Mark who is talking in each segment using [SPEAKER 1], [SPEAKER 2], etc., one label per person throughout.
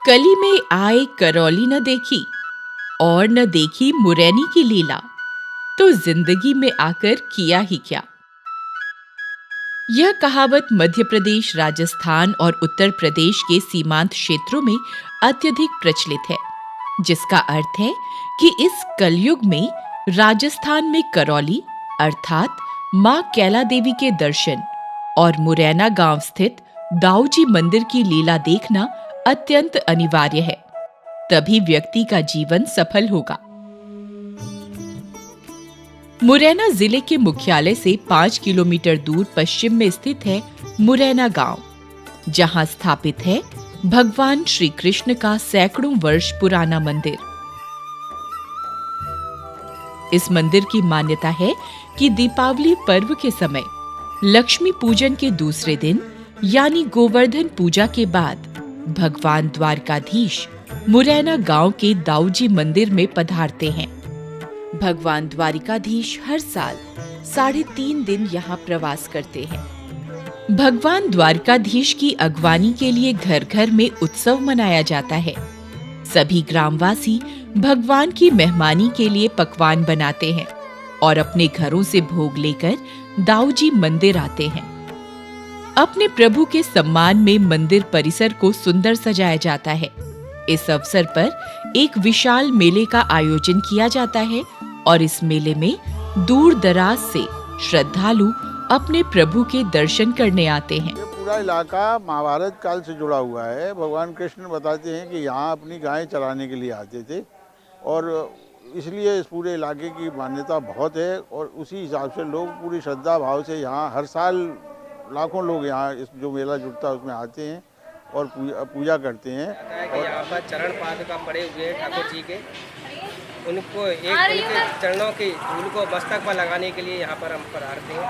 [SPEAKER 1] कली में आए करौली न देखी और न देखी मुरैनी की लीला, तो जिंदगी में आकर किया ही क्या। यह कहावत मध्य प्रदेश, राजस्थान और उत्तर प्रदेश के सीमांत क्षेत्रों में अत्यधिक प्रचलित है, जिसका अर्थ है कि इस कलयुग में राजस्थान में करौली अर्थात मां कैला देवी के दर्शन और मुरैना गांव स्थित दाऊजी मंदिर की लीला देखना अत्यंत अनिवार्य है। तभी व्यक्ति का जीवन सफल होगा। मुरैना जिले के मुख्यालय से 5 किलोमीटर दूर पश्चिम में स्थित है मुरैना गांव, जहां स्थापित है भगवान श्री कृष्ण का सैकड़ों वर्ष पुराना मंदिर। इस मंदिर की मान्यता है कि दीपावली पर्व के समय लक्ष्मी पूजन के दूसरे दिन यानी गोवर्धन पूजा के बाद भगवान द्वारकाधीश मुरैना गांव के दाऊजी मंदिर में पधारते हैं। भगवान द्वारिकाधीश हर साल 3.5 दिन यहाँ प्रवास करते हैं। भगवान द्वारकाधीश की अगवानी के लिए घर घर में उत्सव मनाया जाता है। सभी ग्रामवासी भगवान की मेहमानी के लिए पकवान बनाते हैं और अपने घरों से भोग लेकर दाऊजी मंदिर आते हैं। अपने प्रभु के सम्मान में मंदिर परिसर को सुंदर सजाया जाता है। इस अवसर पर एक विशाल मेले का आयोजन किया जाता है और इस मेले में दूर दराज से श्रद्धालु अपने प्रभु के दर्शन करने आते हैं।
[SPEAKER 2] ये पूरा इलाका महाभारत काल से जुड़ा हुआ है। भगवान कृष्ण बताते हैं कि यहाँ अपनी गायें चराने के लिए आते थे और इसलिए इस पूरे इलाके की मान्यता बहुत है और उसी हिसाब से लोग पूरी श्रद्धा भाव से यहाँ हर साल लाखों लोग यहाँ इस जो मेला जुड़ता है उसमें आते हैं और पूजा करते हैं।
[SPEAKER 3] और यहाँ पर चरण पादुका पड़े हुए हैं ठाकुर जी के, उनको उनके चरणों की धूल को मस्तक पर लगाने के लिए यहाँ पर हम पधारते हैं,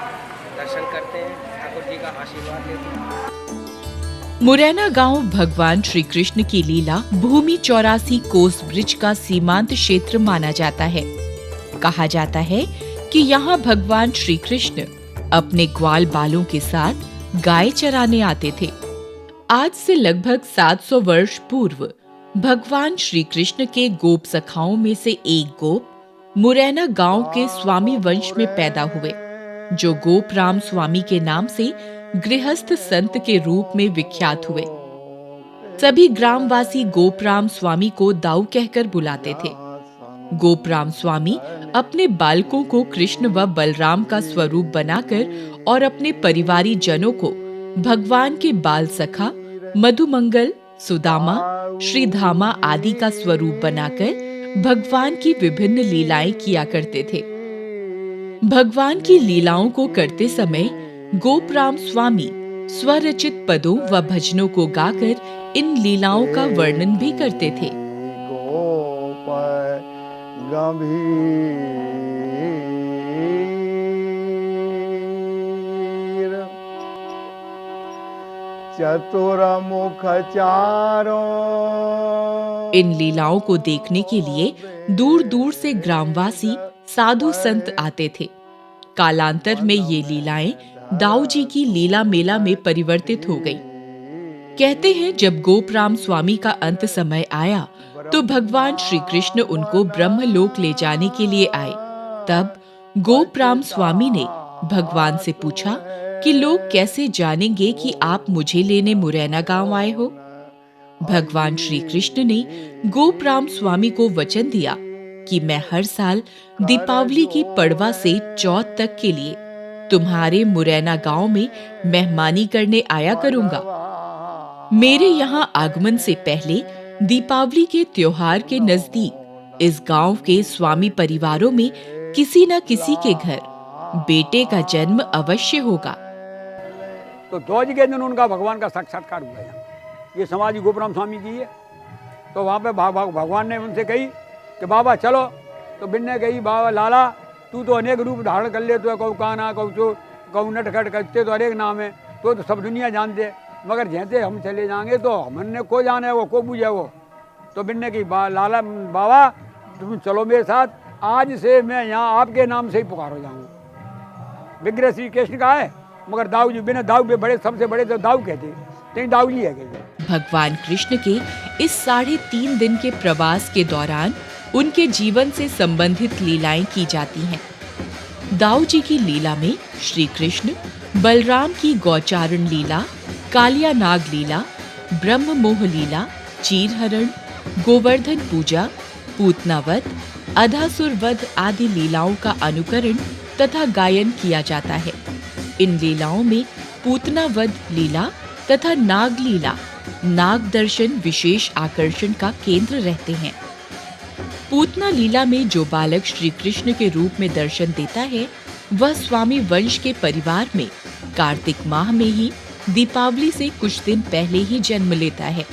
[SPEAKER 3] दर्शन करते हैं, ठाकुर जी का आशीर्वाद लेते हैं।
[SPEAKER 1] मुरैना गांव भगवान श्री कृष्ण की लीला भूमि 84 कोस ब्रिज का सीमांत क्षेत्र माना जाता है। कहा जाता है कि यहाँ भगवान श्री कृष्ण अपने ग्वाल बालों के साथ गाय चराने आते थे। आज से लगभग 700 वर्ष पूर्व भगवान श्री कृष्ण के गोप सखाओं में से एक गोप मुरैना गांव के स्वामी वंश में पैदा हुए, जो गोप राम स्वामी के नाम से गृहस्थ संत के रूप में विख्यात हुए। सभी ग्रामवासी गोपराम स्वामी को दाऊ कहकर बुलाते थे। गोपराम स्वामी अपने बालकों को कृष्ण व बलराम का स्वरूप बनाकर और अपने परिवारी जनों को भगवान के बाल सखा मधुमंगल, सुदामा, श्रीधामा आदि का स्वरूप बनाकर भगवान की विभिन्न लीलाएं किया करते थे। भगवान की लीलाओं को करते समय गोपराम स्वामी स्वरचित पदों व भजनों को गाकर इन लीलाओं का वर्णन भी करते थे।
[SPEAKER 2] चतुर्मुख चारों।
[SPEAKER 1] इन लीलाओं को देखने के लिए दूर दूर से ग्रामवासी साधु संत आते थे। कालांतर में ये लीलाएं दाऊजी की लीला मेला में परिवर्तित हो गई। कहते हैं जब गोपराम स्वामी का अंत समय आया तो भगवान श्री कृष्ण उनको ब्रह्मलोक ले जाने के लिए आए। तब गोपराम स्वामी ने भगवान से पूछा कि लोग कैसे जानेंगे कि आप मुझे लेने मुरैना गांव आए हो। भगवान श्री कृष्ण ने गोपराम स्वामी को वचन दिया कि मैं हर साल दीपावली की पड़वा से चौथ तक के लिए तुम्हारे मुरैना गांव में मेहमानी करने आया करूंगा। मेरे यहाँ आगमन से पहले दीपावली के त्योहार के नजदीक इस गांव के स्वामी परिवारों में किसी न किसी के घर बेटे का जन्म अवश्य होगा।
[SPEAKER 4] तो द्वादशी के दिन उनका भगवान का साक्षात्कार हुआ है। ये समाधि गोपराम स्वामी की है। तो वहाँ पे भगवान ने उनसे कही कि बाबा चलो। तो बिन्ने कही बाबा लाला तू तो अनेक रूप धारण कर ले, तो कहू काना कहू चो कहू नटखट करते तो अनेक नाम है, तो सब दुनिया जानते, मगर जैसे हम चले जाएंगे तो हमने को जाने वो को पूछे वो। तो बिन्ने की लाला बाबा तुम चलो मेरे साथ, आज से मैं यहाँ आपके नाम से ही पुकार हो जाऊँगा। विग्रह श्री कृष्ण का है, मगर दाऊ जी बिना दाऊ पे बड़े सबसे बड़े तो दाऊ कहते, दाऊ जी है।
[SPEAKER 1] भगवान कृष्ण के इस 3.5 दिन के प्रवास के दौरान उनके जीवन से संबंधित लीलाएं की जाती हैं। दाऊ जी की लीला में श्री कृष्ण बलराम की गौचारण लीला, कालिया नाग लीला, ब्रह्म मोह लीला, चीरहरण, गोवर्धन पूजा, पूतनावध, अधासुर वध आदि लीलाओं का अनुकरण तथा गायन किया जाता है। इन लीलाओं में पूतनावध लीला तथा नाग लीला, नाग दर्शन विशेष आकर्षण का केंद्र रहते हैं। पूतना लीला में जो बालक श्री कृष्ण के रूप में दर्शन देता है, वह स्वामी वंश के परिवार में कार्तिक माह में ही दीपावली से कुछ दिन पहले ही जन्म लेता है।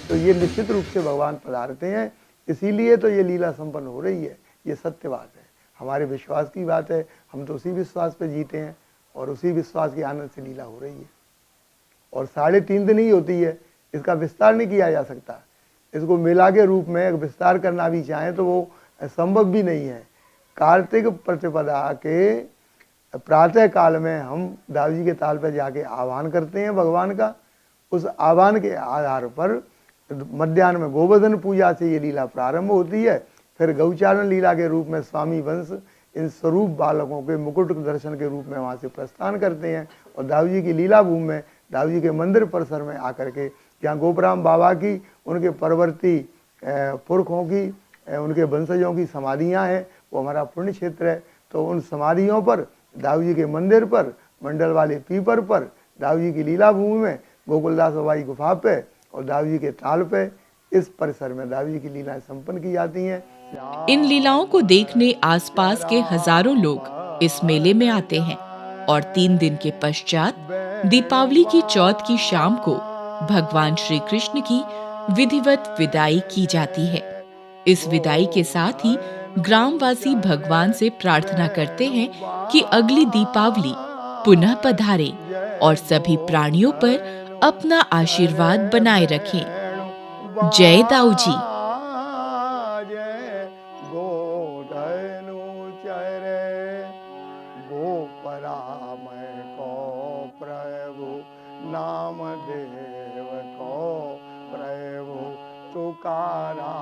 [SPEAKER 5] तो ये निश्चित रूप से भगवान पधारते हैं, इसीलिए तो ये लीला संपन्न हो रही है। ये सत्य बात है, हमारे विश्वास की बात है। हम तो उसी विश्वास पे जीते हैं और उसी विश्वास के आनंद से लीला हो रही है। और 3.5 दिन ही होती है, इसका विस्तार नहीं किया जा सकता। इसको मेला के रूप में विस्तार करना भी चाहें तो वो संभव भी नहीं है। कार्तिक प्रतिपदा के प्रातः काल में हम दाऊ जी के ताल पर जाके आह्वान करते हैं भगवान का। उस आह्वान के आधार पर मध्याह्न में गोवर्धन पूजा से ये लीला प्रारंभ होती है। फिर गौचारण लीला के रूप में स्वामी वंश इन स्वरूप बालकों के मुकुट दर्शन के रूप में वहाँ से प्रस्थान करते हैं और दाऊ जी की लीला भूमि में, दाऊ जी के मंदिर परिसर में आकर के, जहाँ गोपराम बाबा की, उनके परवर्ती पुरखों की, उनके वंशजों की समाधियाँ हैं, वो हमारा पुण्य क्षेत्र है। तो उन समाधियों पर, दाऊ जी के मंदिर पर, मंडल वाले पीपर पर, दाऊ जी की लीला भूमि में, गोकुलदास बाबा की गुफा पे और दाऊ जी के ताल पे, इस परिसर में दाऊ जी की लीलाएं संपन्न की जाती हैं।
[SPEAKER 1] इन लीलाओं को देखने आसपास के हजारों लोग इस मेले में आते हैं और 3 दिन के पश्चात दीपावली की चौथ की शाम को भगवान श्री कृष्ण की विधिवत विदाई की जाती है। इस विदाई के साथ ही ग्रामवासी भगवान से प्रार्थना करते हैं कि अगली दीपावली पुनः पधारे और सभी प्राणियों पर अपना आशीर्वाद बनाए रखें। जय दाऊ जी।
[SPEAKER 5] नाम देव को प्रभु तुकारा।